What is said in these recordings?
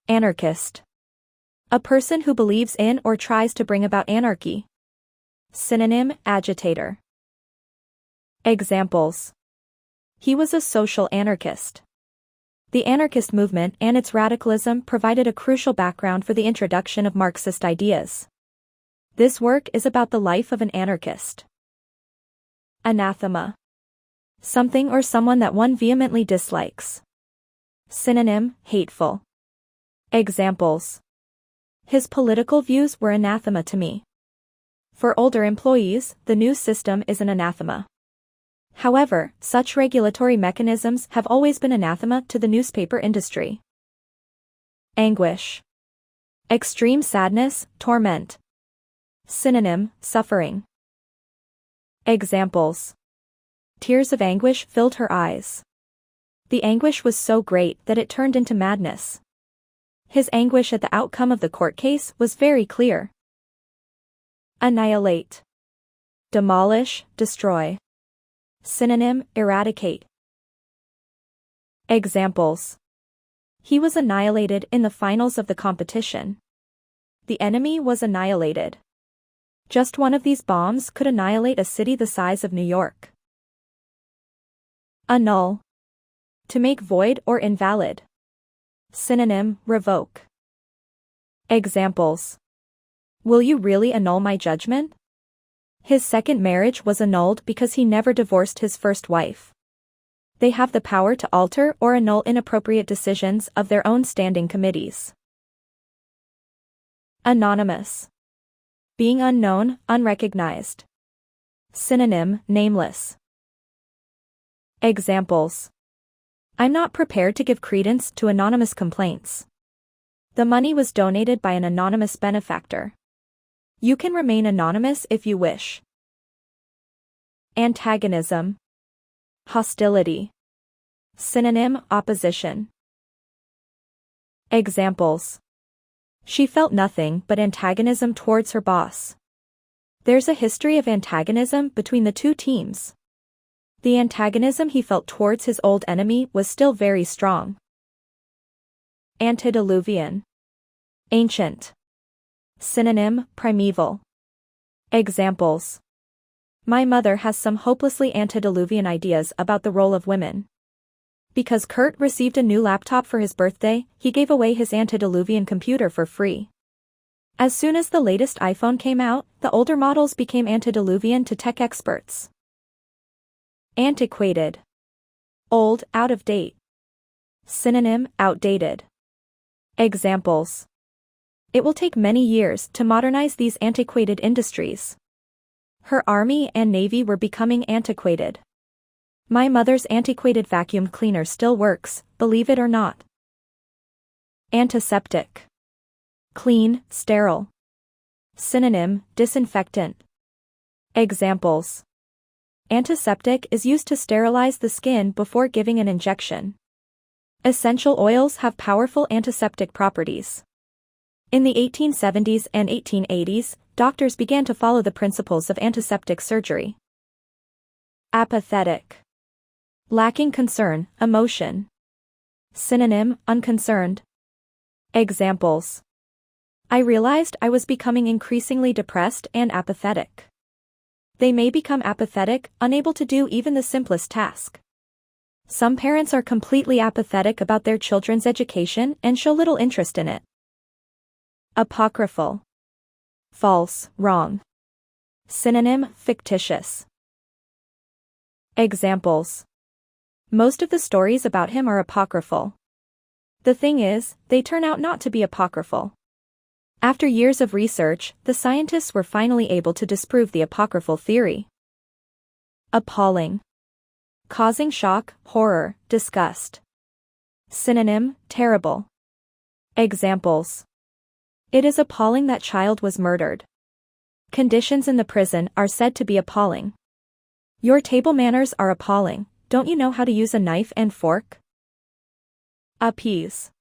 Anarchist. A person who believes in or tries to bring about anarchy. Synonym: agitator. Examples. He was a social anarchist. The anarchist movement and its radicalism provided a crucial background for the introduction of Marxist ideas. This work is about the life of an anarchist. Anathema. Something or someone that one vehemently dislikes. Synonym: hateful. Examples. His political views were anathema to me. For older employees, the new system is an anathema. However, such regulatory mechanisms have always been anathema to the newspaper industry. Anguish. Extreme sadness, torment. Synonym: suffering. Examples. Tears of anguish filled her eyes. The anguish was so great that it turned into madness. His anguish at the outcome of the court case was very clear. Annihilate. Demolish, destroy. Synonym: eradicate. Examples. He was annihilated in the finals of the competition. The enemy was annihilated. Just one of these bombs could annihilate a city the size of New York. Annul. To make void or invalid. Synonym: revoke. Examples. Will you really annul my judgment? His second marriage was annulled because he never divorced his first wife. They have the power to alter or annul inappropriate decisions of their own standing committees. Anonymous. Being unknown, unrecognized. Synonym: nameless. Examples. I'm not prepared to give credence to anonymous complaints. The money was donated by an anonymous benefactor. You can remain anonymous if you wish. Antagonism. Hostility. Synonym: opposition. Examples. She felt nothing but antagonism towards her boss. There's a history of antagonism between the two teams. The antagonism he felt towards his old enemy was still very strong. Antediluvian. Ancient. Synonym: primeval. Examples. My mother has some hopelessly antediluvian ideas about the role of women. Because Kurt received a new laptop for his birthday, he gave away his antediluvian computer for free. As soon as the latest iPhone came out, the older models became antediluvian to tech experts. Antiquated. Old, out of date. Synonym: outdated. Examples. It will take many years to modernize these antiquated industries. Her army and navy were becoming antiquated. My mother's antiquated vacuum cleaner still works, believe it or not. Antiseptic. Clean, sterile. Synonym: disinfectant. Examples. Antiseptic is used to sterilize the skin before giving an injection. Essential oils have powerful antiseptic properties. In the 1870s and 1880s, doctors began to follow the principles of antiseptic surgery. Apathetic. Lacking concern, emotion. Synonym: unconcerned. Examples. I realized I was becoming increasingly depressed and apathetic. They may become apathetic, unable to do even the simplest task. Some parents are completely apathetic about their children's education and show little interest in it. Apocryphal. False, wrong. Synonym: fictitious. Examples. Most of the stories about him are apocryphal. The thing is, they turn out not to be apocryphal. After years of research, the scientists were finally able to disprove the apocryphal theory. Appalling. Causing shock, horror, disgust. Synonym: terrible. Examples. It is appalling that child was murdered. Conditions in the prison are said to be appalling. Your table manners are appalling. Don't you know how to use a knife and fork? Appease.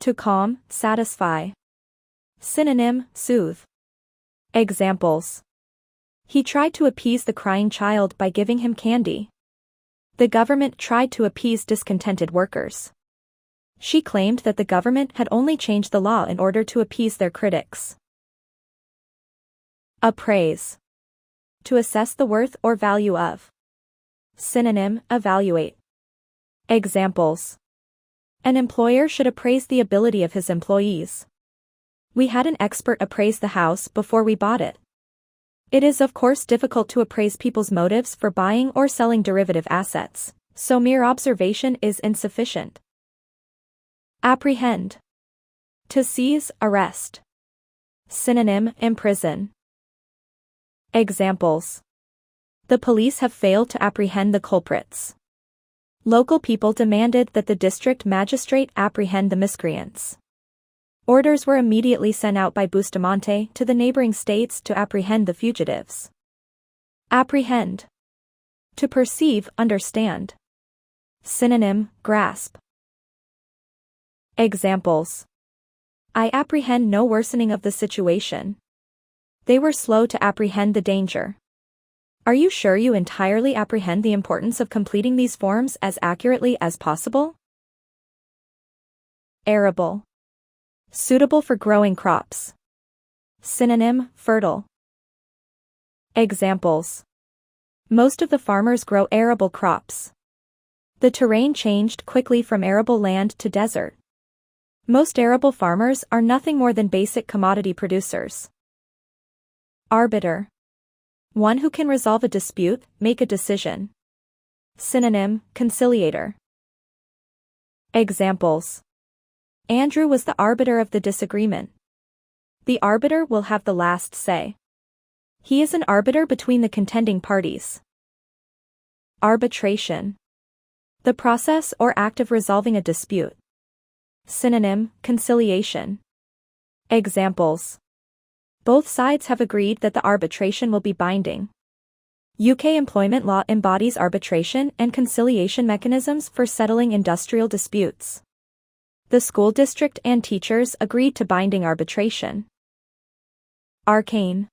To calm, satisfy. Synonym: soothe. Examples. He tried to appease the crying child by giving him candy. The government tried to appease discontented workers. She claimed that the government had only changed the law in order to appease their critics. Appraise. To assess the worth or value of. Synonym, evaluate. Examples. An employer should appraise the ability of his employees. We had an expert appraise the house before we bought it. It is of course difficult to appraise people's motives for buying or selling derivative assets, so mere observation is insufficient. Apprehend. To seize, arrest. Synonym, imprison. Examples. The police have failed to apprehend the culprits. Local people demanded that the district magistrate apprehend the miscreants. Orders were immediately sent out by Bustamante to the neighboring states to apprehend the fugitives. Apprehend. To perceive, understand. Synonym, grasp. Examples. I apprehend no worsening of the situation. They were slow to apprehend the danger. Are you sure you entirely apprehend the importance of completing these forms as accurately as possible? Arable. Suitable for growing crops. Synonym, fertile. Examples. Most of the farmers grow arable crops. The terrain changed quickly from arable land to desert. Most arable farmers are nothing more than basic commodity producers. Arbiter. One who can resolve a dispute, make a decision. Synonym, conciliator. Examples. Andrew was the arbiter of the disagreement. The arbiter will have the last say. He is an arbiter between the contending parties. Arbitration. The process or act of resolving a dispute. Synonym, conciliation. Examples. Both sides have agreed that the arbitration will be binding. UK employment law embodies arbitration and conciliation mechanisms for settling industrial disputes. The school district and teachers agreed to binding arbitration. Arcane.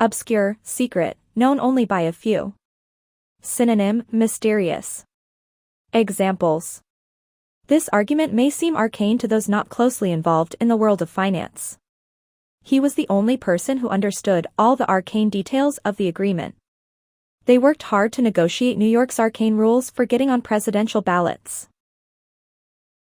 Obscure, secret, known only by a few. Synonym, mysterious. Examples. This argument may seem arcane to those not closely involved in the world of finance. He was the only person who understood all the arcane details of the agreement. They worked hard to negotiate New York's arcane rules for getting on presidential ballots.